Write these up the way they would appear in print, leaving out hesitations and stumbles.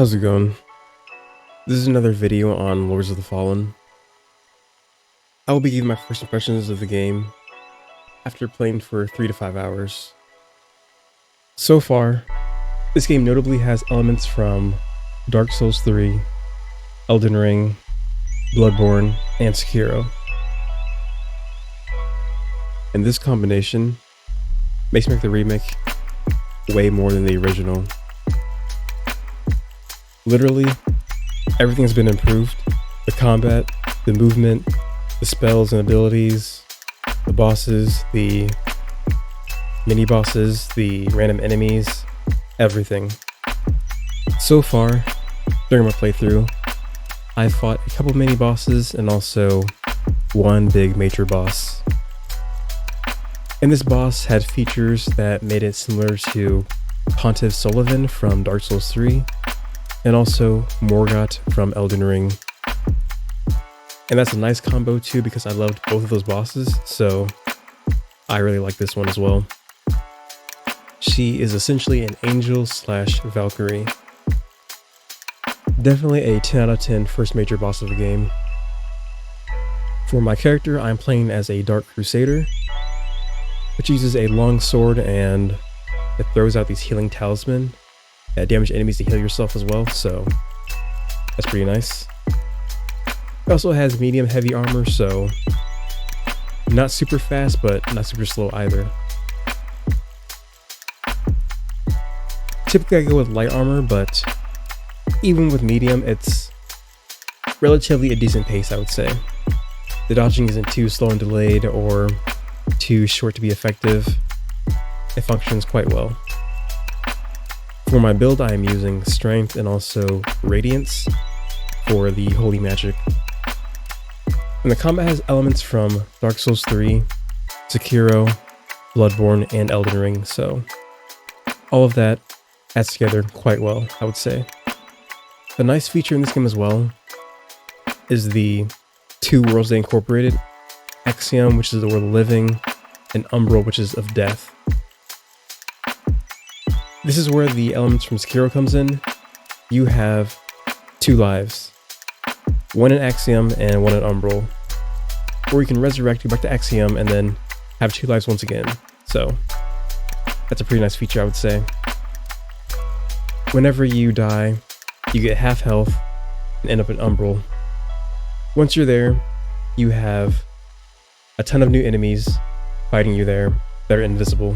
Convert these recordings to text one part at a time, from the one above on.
How's it going? This is another video on Lords of the Fallen. I will be giving my first impressions of the game after playing for 3 to 5 hours. So far, this game notably has elements from Dark Souls 3, Elden Ring, Bloodborne, and Sekiro. And this combination makes me like the remake way more than the original. Literally, everything's been improved. The combat, the movement, the spells and abilities, the bosses, the mini-bosses, the random enemies, everything. So far, during my playthrough, I fought a couple mini-bosses and also one big major boss. And this boss had features that made it similar to Pontiff Sullivan from Dark Souls 3, and also Morgott from Elden Ring. And that's a nice combo too because I loved both of those bosses, so I really like this one as well. She is essentially an angel slash Valkyrie. Definitely a 10 out of 10 first major boss of the game. For my character, I'm playing as a Dark Crusader, which uses a long sword and it throws out these healing talisman that damage enemies to heal yourself as well, so that's pretty nice. It also has medium heavy armor, so not super fast, but not super slow either. Typically I go with light armor, but even with medium, it's relatively a decent pace, I would say. The dodging isn't too slow and delayed or too short to be effective. It functions quite well. For my build, I am using Strength and also Radiance for the Holy Magic. And the combat has elements from Dark Souls 3, Sekiro, Bloodborne, and Elden Ring, so all of that adds together quite well, I would say. The nice feature in this game as well is the two worlds they incorporated: Axiom, which is the world of living, and Umbral, which is of death. This is where the elements from Sekiro comes in. You have 2 lives, one in Axiom and one in Umbral, or you can resurrect, go back to Axiom, and then have 2 lives once again. So that's a pretty nice feature, I would say. Whenever you die, you get half health and end up in Umbral. Once you're there, you have a ton of new enemies fighting you there that are invisible.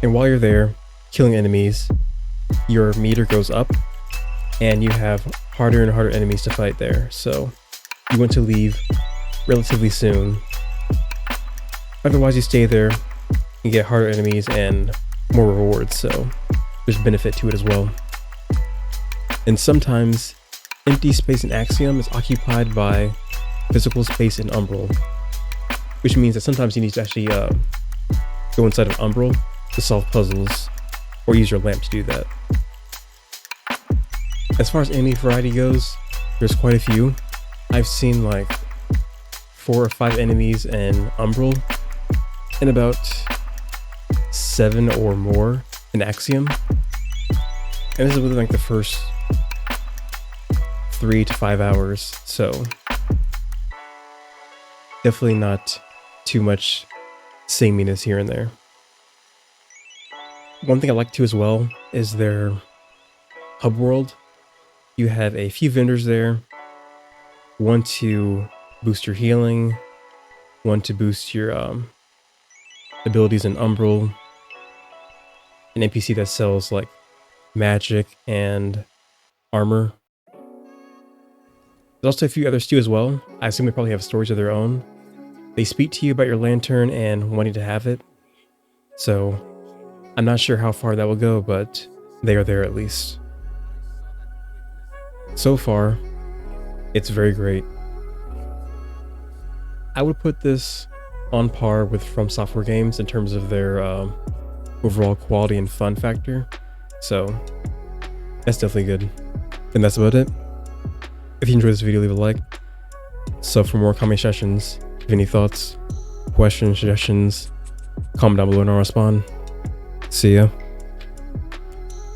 And while you're there, killing enemies, your meter goes up, and you have harder and harder enemies to fight there, so you want to leave relatively soon. Otherwise, you stay there and get harder enemies and more rewards, so there's benefit to it as well. And sometimes, empty space in Axiom is occupied by physical space in Umbral, which means that sometimes you need to actually go inside of Umbral to solve puzzles, or use your lamp to do that. As far as enemy variety goes, there's quite a few. I've seen like 4 or 5 enemies in Umbral, and about 7 or more in Axiom. And this is within like the first 3 to 5 hours, so definitely not too much sameness here and there. One thing I like too as well is their hub world. You have a few vendors there, one to boost your healing, one to boost your abilities in Umbral, an NPC that sells like magic and armor. There's also a few others too as well. I assume they probably have stories of their own. They speak to you about your lantern and wanting to have it, so I'm not sure how far that will go, but they are there at least. So far, it's very great. I would put this on par with From Software games in terms of their overall quality and fun factor, so that's definitely good. And that's about it. If you enjoyed this video, leave a like. Sub for more comment sessions. If you have any thoughts, questions, suggestions, comment down below and I'll respond. See ya.